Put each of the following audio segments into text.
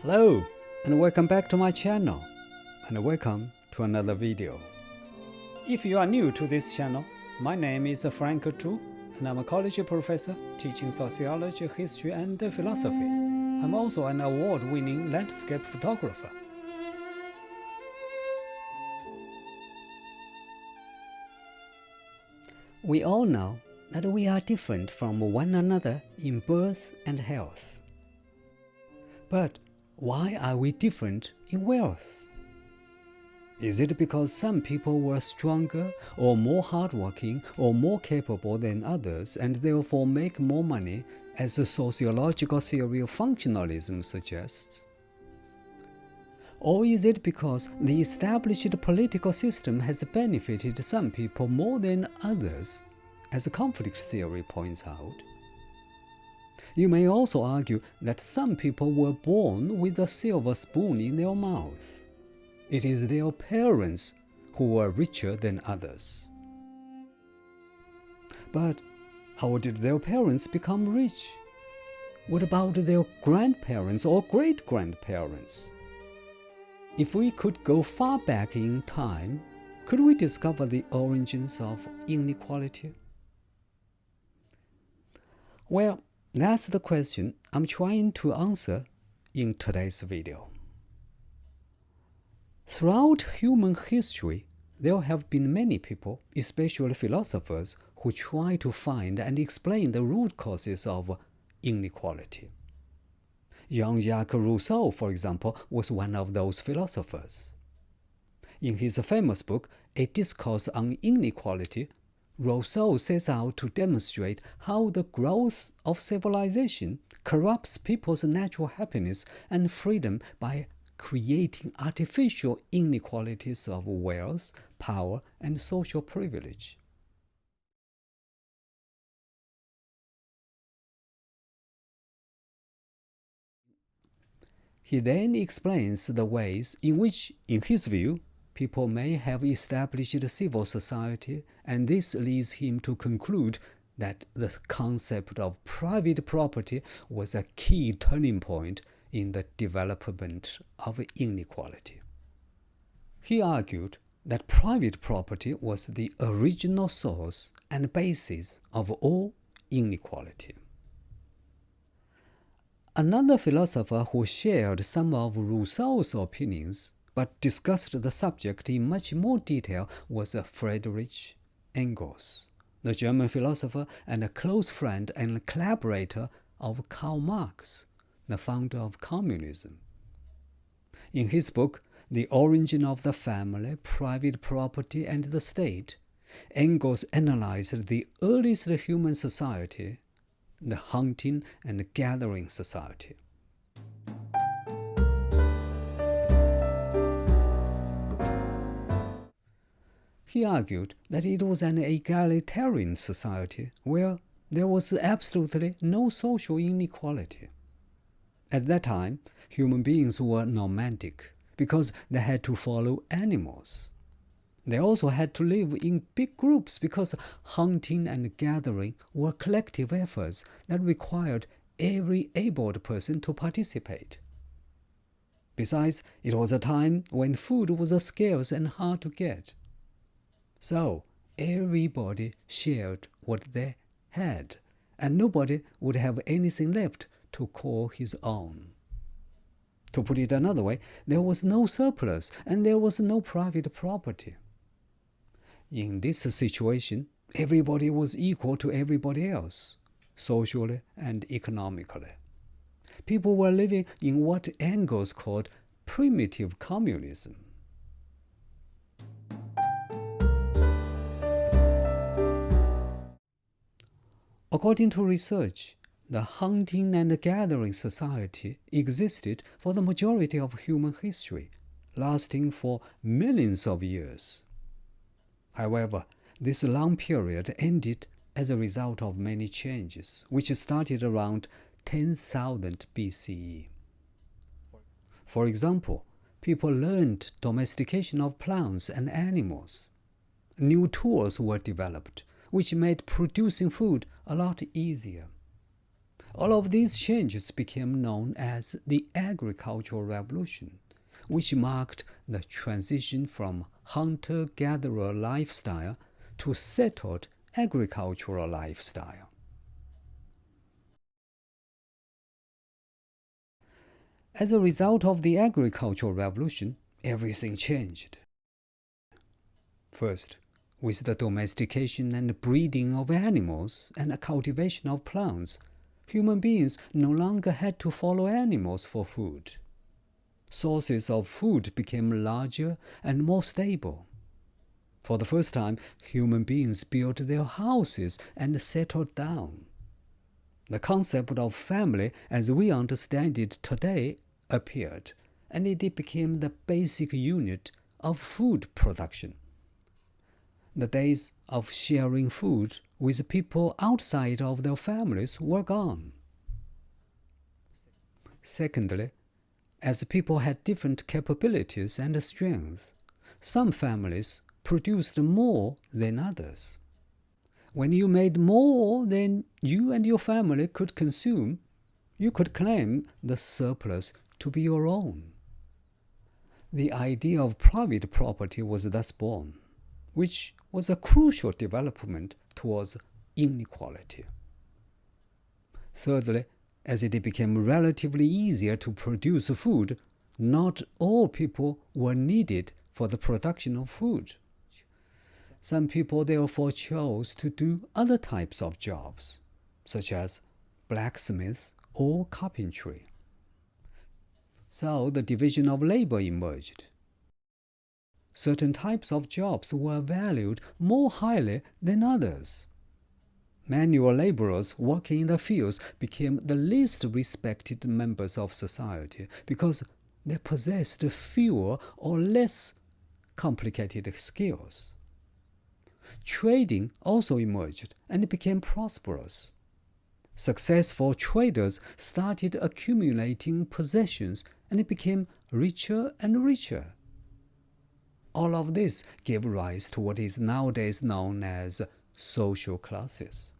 Hello and welcome back to my channel and welcome to another video. If you are new to this channel, my name is Frank Zhu and I'm a college professor teaching sociology, history and philosophy. I'm also an award-winning landscape photographer. We all know that we are different from one another in birth and health. But why are we different in wealth? Is it because some people were stronger or more hardworking or more capable than others and therefore make more money, as the sociological theory of functionalism suggests? Or is it because the established political system has benefited some people more than others, as the conflict theory points out? You may also argue that some people were born with a silver spoon in their mouth. It is their parents who were richer than others. But how did their parents become rich? What about their grandparents or great-grandparents? If we could go far back in time, could we discover the origins of inequality? Well, that's the question I'm trying to answer in today's video. Throughout human history, there have been many people, especially philosophers, who try to find and explain the root causes of inequality. Jean-Jacques Rousseau, for example, was one of those philosophers. In his famous book, A Discourse on Inequality, Rousseau sets out to demonstrate how the growth of civilization corrupts people's natural happiness and freedom by creating artificial inequalities of wealth, power, and social privilege. He then explains the ways in which, in his view, people may have established a civil society, and this leads him to conclude that the concept of private property was a key turning point in the development of inequality. He argued that private property was the original source and basis of all inequality. Another philosopher who shared some of Rousseau's opinions but discussed the subject in much more detail was Friedrich Engels, the German philosopher and a close friend and collaborator of Karl Marx, the founder of communism. In his book, The Origin of the Family, Private Property and the State, Engels analyzed the earliest human society, the hunting and gathering society. He argued that it was an egalitarian society where there was absolutely no social inequality. At that time, human beings were nomadic because they had to follow animals. They also had to live in big groups because hunting and gathering were collective efforts that required every abled person to participate. Besides, it was a time when food was scarce and hard to get. So everybody shared what they had, and nobody would have anything left to call his own. To put it another way, there was no surplus and there was no private property. In this situation, everybody was equal to everybody else, socially and economically. People were living in what Engels called primitive communism. According to research, the hunting and gathering society existed for the majority of human history, lasting for millions of years. However, this long period ended as a result of many changes, which started around 10,000 BCE. For example, people learned domestication of plants and animals. New tools were developed, which made producing food a lot easier. All of these changes became known as the Agricultural Revolution, which marked the transition from hunter-gatherer lifestyle to settled agricultural lifestyle. As a result of the Agricultural Revolution, everything changed. First, with the domestication and breeding of animals and the cultivation of plants, human beings no longer had to follow animals for food. Sources of food became larger and more stable. For the first time, human beings built their houses and settled down. The concept of family as we understand it today appeared, and it became the basic unit of food production. The days of sharing food with people outside of their families were gone. Secondly, as people had different capabilities and strengths, some families produced more than others. When you made more than you and your family could consume, you could claim the surplus to be your own. The idea of private property was thus born, which was a crucial development towards inequality. Thirdly, as it became relatively easier to produce food, not all people were needed for the production of food. Some people therefore chose to do other types of jobs, such as blacksmith or carpentry. So the division of labor emerged. Certain types of jobs were valued more highly than others. Manual laborers working in the fields became the least respected members of society because they possessed fewer or less complicated skills. Trading also emerged and became prosperous. Successful traders started accumulating possessions and became richer and richer. All of this gave rise to what is nowadays known as social classes.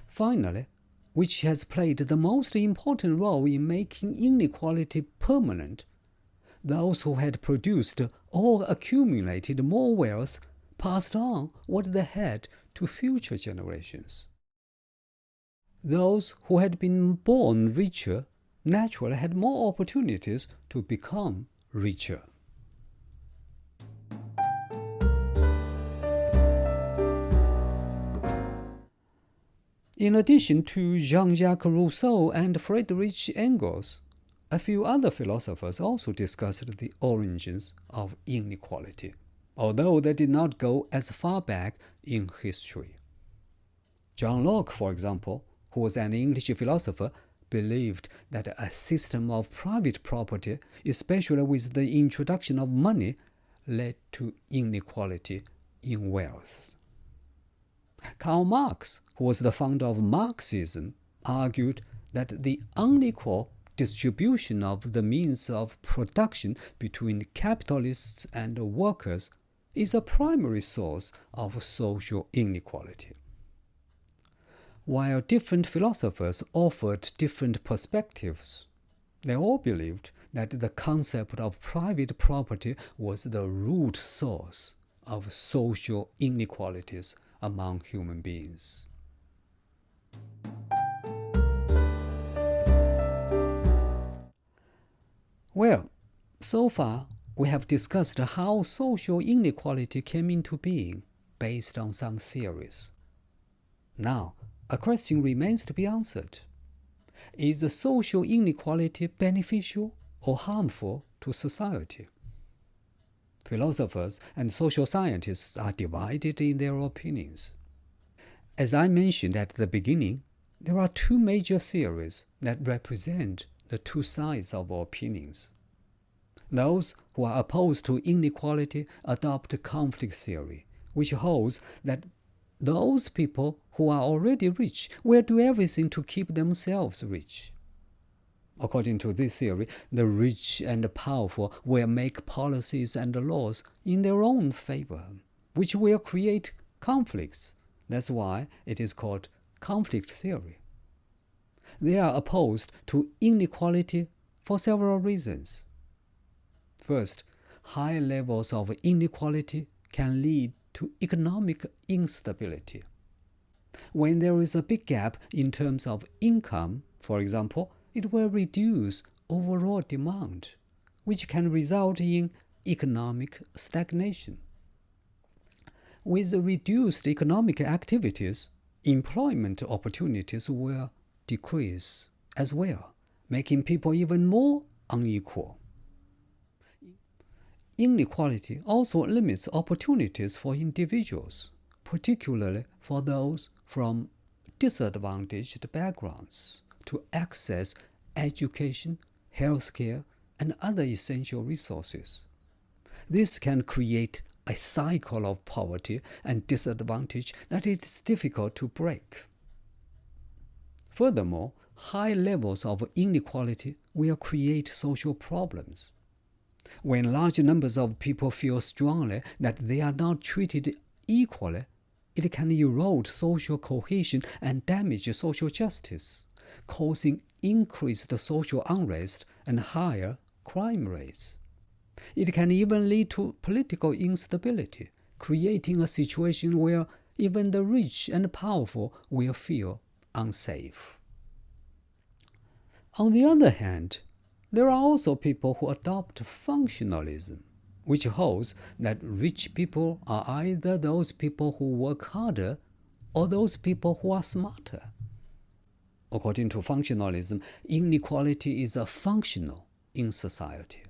Finally, which has played the most important role in making inequality permanent, those who had produced or accumulated more wealth passed on what they had to future generations. Those who had been born richer naturally had more opportunities to become richer. In addition to Jean-Jacques Rousseau and Friedrich Engels, a few other philosophers also discussed the origins of inequality, although they did not go as far back in history. John Locke, for example, who was an English philosopher, believed that a system of private property, especially with the introduction of money, led to inequality in wealth. Karl Marx, who was the founder of Marxism, argued that the unequal distribution of the means of production between capitalists and workers is a primary source of social inequality. While different philosophers offered different perspectives, they all believed that the concept of private property was the root source of social inequalities among human beings. Well, so far we have discussed how social inequality came into being based on some theories. Now, a question remains to be answered. Is the social inequality beneficial or harmful to society? Philosophers and social scientists are divided in their opinions. As I mentioned at the beginning, there are two major theories that represent the two sides of opinions. Those who are opposed to inequality adopt conflict theory, which holds that those people who are already rich will do everything to keep themselves rich. According to this theory, the rich and powerful will make policies and laws in their own favor, which will create conflicts. That's why it is called conflict theory. They are opposed to inequality for several reasons. First, high levels of inequality can lead to economic instability. When there is a big gap in terms of income, for example, it will reduce overall demand, which can result in economic stagnation. With reduced economic activities, employment opportunities will decrease as well, making people even more unequal. Inequality also limits opportunities for individuals, particularly for those from disadvantaged backgrounds, to access education, healthcare, and other essential resources. This can create a cycle of poverty and disadvantage that it is difficult to break. Furthermore, high levels of inequality will create social problems. When large numbers of people feel strongly that they are not treated equally, it can erode social cohesion and damage social justice, causing increased social unrest and higher crime rates. It can even lead to political instability, creating a situation where even the rich and powerful will feel unsafe. On the other hand, there are also people who adopt functionalism, which holds that rich people are either those people who work harder or those people who are smarter. According to functionalism, inequality is functional in society.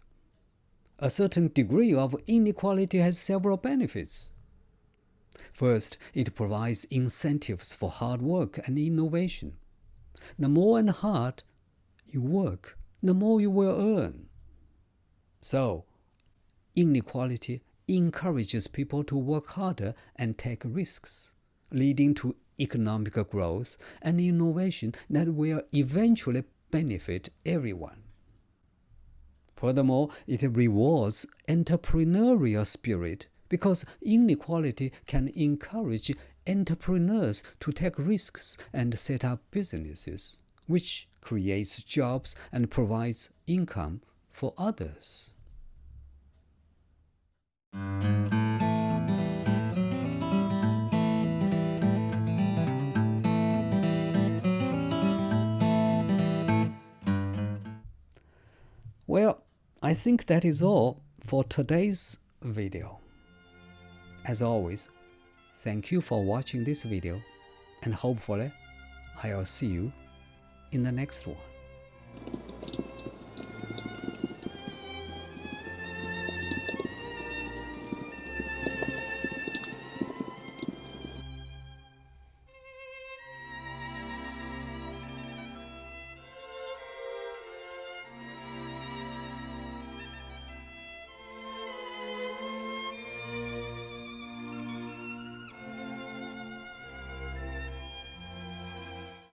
A certain degree of inequality has several benefits. First, it provides incentives for hard work and innovation. The more and hard you work, the more you will earn. So, inequality encourages people to work harder and take risks, leading to economic growth and innovation that will eventually benefit everyone. Furthermore, it rewards entrepreneurial spirit because inequality can encourage entrepreneurs to take risks and set up businesses, which creates jobs and provides income for others. Well, I think that is all for today's video. As always, thank you for watching this video, and hopefully I'll see you in the next one.